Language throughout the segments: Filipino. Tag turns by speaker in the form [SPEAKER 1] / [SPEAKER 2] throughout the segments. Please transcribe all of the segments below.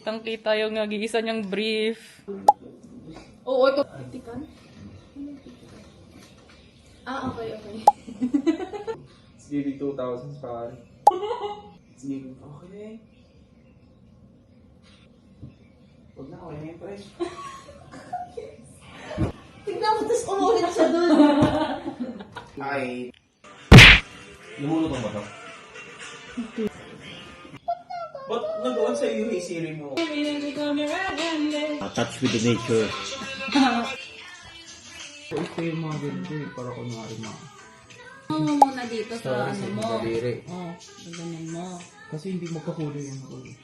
[SPEAKER 1] Kitang-kita yung nag-iisa niyang brief.
[SPEAKER 2] Oo, ito. Tikan? Okay.
[SPEAKER 3] It's giving 2,000 pare. It's giving, okay. Huwag na, okay na yung price.
[SPEAKER 2] Tignan mo, tapos umulit siya dun.
[SPEAKER 3] Ay. Lumulutong ba ito? Ba't nag-on sa iyo yung Siri mo?
[SPEAKER 4] Touch with the nature.
[SPEAKER 3] Ito yung mga ganito eh, para kunwari mga.
[SPEAKER 2] Mo muna dito sa ano mo.
[SPEAKER 3] Daliri.
[SPEAKER 2] Oo, ganyan mo.
[SPEAKER 3] Kasi hindi magkakulay yung kulay.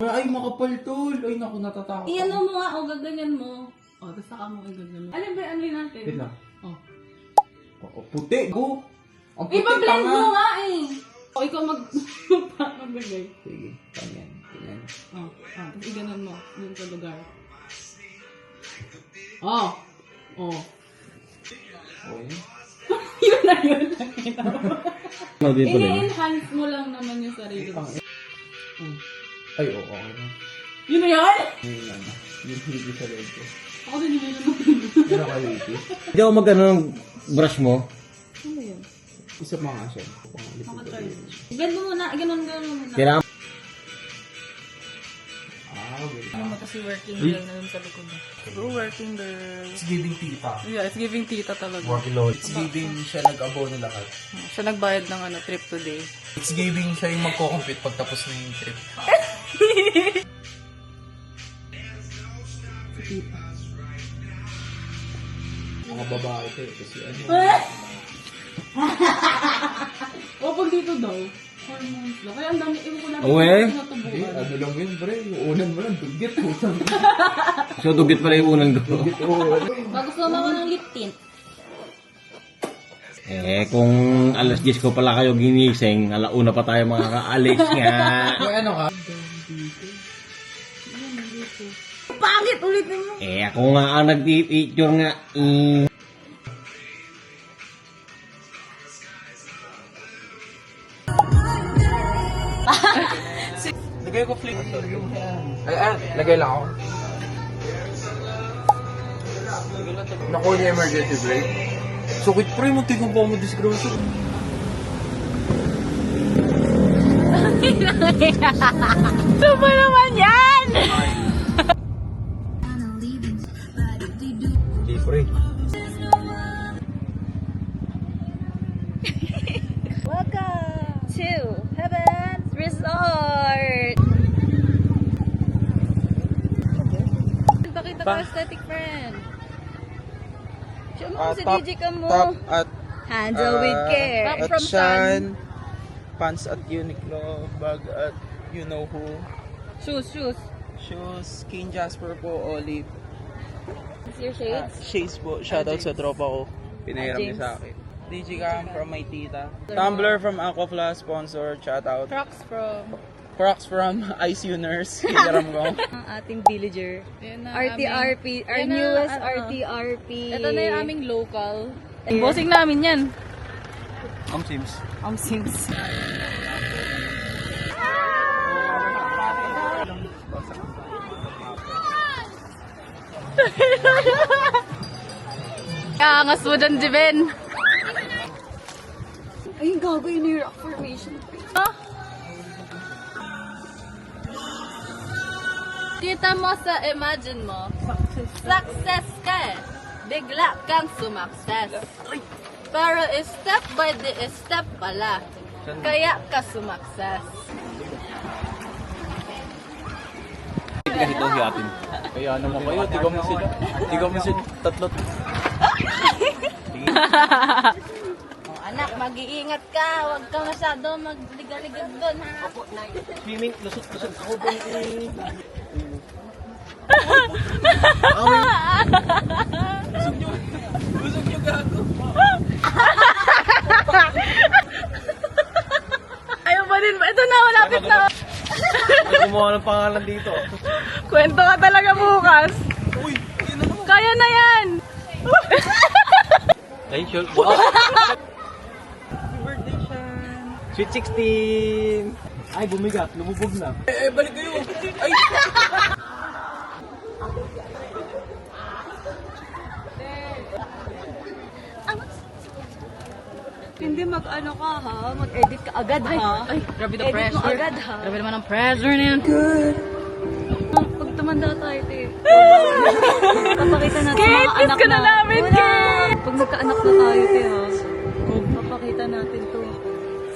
[SPEAKER 3] Ay, makapal tol! Ay, naku, natatakot.
[SPEAKER 2] Iyan mo nga, o gaganyan mo. O, tapos saka mo gaganyan. Alin ba yung natin?
[SPEAKER 3] Wait lang.
[SPEAKER 2] Oh.
[SPEAKER 3] Oh, puti! Go! Ang puti
[SPEAKER 2] Ipa-blend
[SPEAKER 3] tanga.
[SPEAKER 2] mo nga eh. O, ikaw magbigay.
[SPEAKER 3] Sige, ganyan. Ganyan.
[SPEAKER 2] Tapos iganon mo dun sa lugar. Oh.
[SPEAKER 3] Okay.
[SPEAKER 2] Yun na yun. Nakita mo.
[SPEAKER 4] Ano din pala?
[SPEAKER 2] I-enhance mo lang naman yung sarili mo.
[SPEAKER 3] Ay, oo, okay na.
[SPEAKER 2] Yun na yan?
[SPEAKER 3] Yung ano, yung hindi sa loob ko.
[SPEAKER 2] Ako din yun naman.
[SPEAKER 3] Pero kayo ito.
[SPEAKER 4] Hindi ako mag-ano ng brush mo.
[SPEAKER 2] Ano yun?
[SPEAKER 3] Isa pa nga siya.
[SPEAKER 2] Maka-charge. Blend mo muna. Ganon mo muna.
[SPEAKER 4] Kailangan
[SPEAKER 3] Okay.
[SPEAKER 1] Ano mo kasi working girl na yun sa likod. True working girl.
[SPEAKER 3] It's giving tita.
[SPEAKER 1] Yeah, it's giving tita talaga.
[SPEAKER 3] It's giving siya nag-abono lahat.
[SPEAKER 1] Siya nagbayad ng trip today.
[SPEAKER 3] It's giving siya yung magko-compete pag tapos na yung trip. Mga babae ito eh, kasi ano.
[SPEAKER 2] O, pag dito daw. Hormones daw. Kaya ang dami, iwan ko lang.
[SPEAKER 4] Uwe.
[SPEAKER 3] Hindi, ano lang yun bre, yung unan mo lang, dugit.
[SPEAKER 4] So, dugit pala yung unang go.
[SPEAKER 3] Dugit, oo.
[SPEAKER 2] Gusto mo ako ng lip tint.
[SPEAKER 4] Kung alas 10 ko pala kayo ginising, alauna pa tayo mga ka-Alex nga.
[SPEAKER 3] May ano ka?
[SPEAKER 2] Pangit ulit mo.
[SPEAKER 4] Ako nga ang nag-picture nga.
[SPEAKER 3] Lagay ko flip. Lagay lang ako. Naku niya emergency brake. Sukit pre, munti kong pa mo disgrasya.
[SPEAKER 1] Ano ba naman yan?
[SPEAKER 3] Hindi pre.
[SPEAKER 1] Welcome to Heaven's Resort! Pakita ka aesthetic friend. Show mo si DJ ka mo.
[SPEAKER 3] Top at
[SPEAKER 1] Handle with care. Top
[SPEAKER 3] at
[SPEAKER 1] from
[SPEAKER 3] Shan,
[SPEAKER 1] sun.
[SPEAKER 3] pants at Uniqlo, bag at you know who.
[SPEAKER 1] Shoes.
[SPEAKER 3] Shoes, King Jasper po, Olive.
[SPEAKER 1] Is your shades?
[SPEAKER 3] Shades po, shoutout sa tropa ko. Pinahiram niya
[SPEAKER 1] James.
[SPEAKER 3] sa akin. Digicam from my tita. Tumblr from Aquafla, sponsor, shoutout. Crocs from ICU nurse, pinahiram ko.
[SPEAKER 1] Ang ating villager. RTRP. Our
[SPEAKER 2] yan na,
[SPEAKER 1] newest
[SPEAKER 2] ano,
[SPEAKER 1] RTRP.
[SPEAKER 2] Ito na yung aming local.
[SPEAKER 1] Bossing namin yan.
[SPEAKER 3] Sims.
[SPEAKER 1] Sims. Angas mo dyan, Jiben. Ay, gago yun yung rock formation. Kita mo sa imagine mo, success ka eh. Bigla kang sumakses. Pero step by the step pala. Kaya ka sumakses.
[SPEAKER 4] Kasi ito hiyatin.
[SPEAKER 3] Kaya naman kayo, tigaw mo sila. Tigaw mo sila, tatlot.
[SPEAKER 2] Oh, anak, mag-iingat ka. Huwag ka masyado magligaligag doon, ha?
[SPEAKER 4] Swimming, lusot-lusot ako ba?
[SPEAKER 3] Busog nyo gago.
[SPEAKER 1] Ayaw ba din ba? Ito na, malapit na.
[SPEAKER 4] Kumuha ng pangalan dito.
[SPEAKER 1] Kwento ka talaga bukas.
[SPEAKER 3] Uy, yun na naman.
[SPEAKER 1] Kaya na yan.
[SPEAKER 4] Ay, sure. Wow.
[SPEAKER 3] Birthday siya.
[SPEAKER 4] Sweet 16! Ay, bumigat. Lumubog na.
[SPEAKER 3] Balik kayo! Ay!
[SPEAKER 2] Hindi mag-ano ka ha, mag-edit ka agad ha.
[SPEAKER 1] Ay, grabe the
[SPEAKER 2] Edit
[SPEAKER 1] pressure.
[SPEAKER 2] mo agad ha.
[SPEAKER 1] Grabe naman ang pressure na yan.
[SPEAKER 2] Pag tumanda tayo, te. Papakita natin sa mga anak
[SPEAKER 1] ka na namin,
[SPEAKER 2] Wala. Pag nagkaanak na tayo, te ha. Papakita natin to.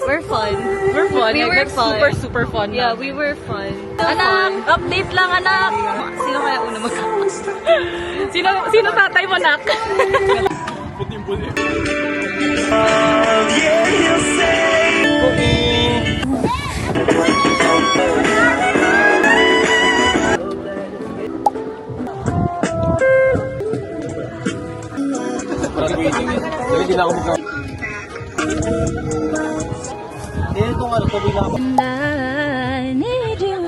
[SPEAKER 2] We're fun.
[SPEAKER 1] We're fun.
[SPEAKER 2] We were fun.
[SPEAKER 1] Super fun.
[SPEAKER 2] Yeah, we were fun.
[SPEAKER 1] Anak, update lang anak.
[SPEAKER 2] Sino kaya una mag
[SPEAKER 1] Sino tatay mo, nak?
[SPEAKER 4] Dali din ako magka... Eh, itong ano, tuloy lang ako.
[SPEAKER 2] I need you.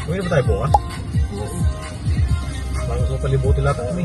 [SPEAKER 4] Uwi na ba tayo bukas? Parang gusto palibutin lahat kami.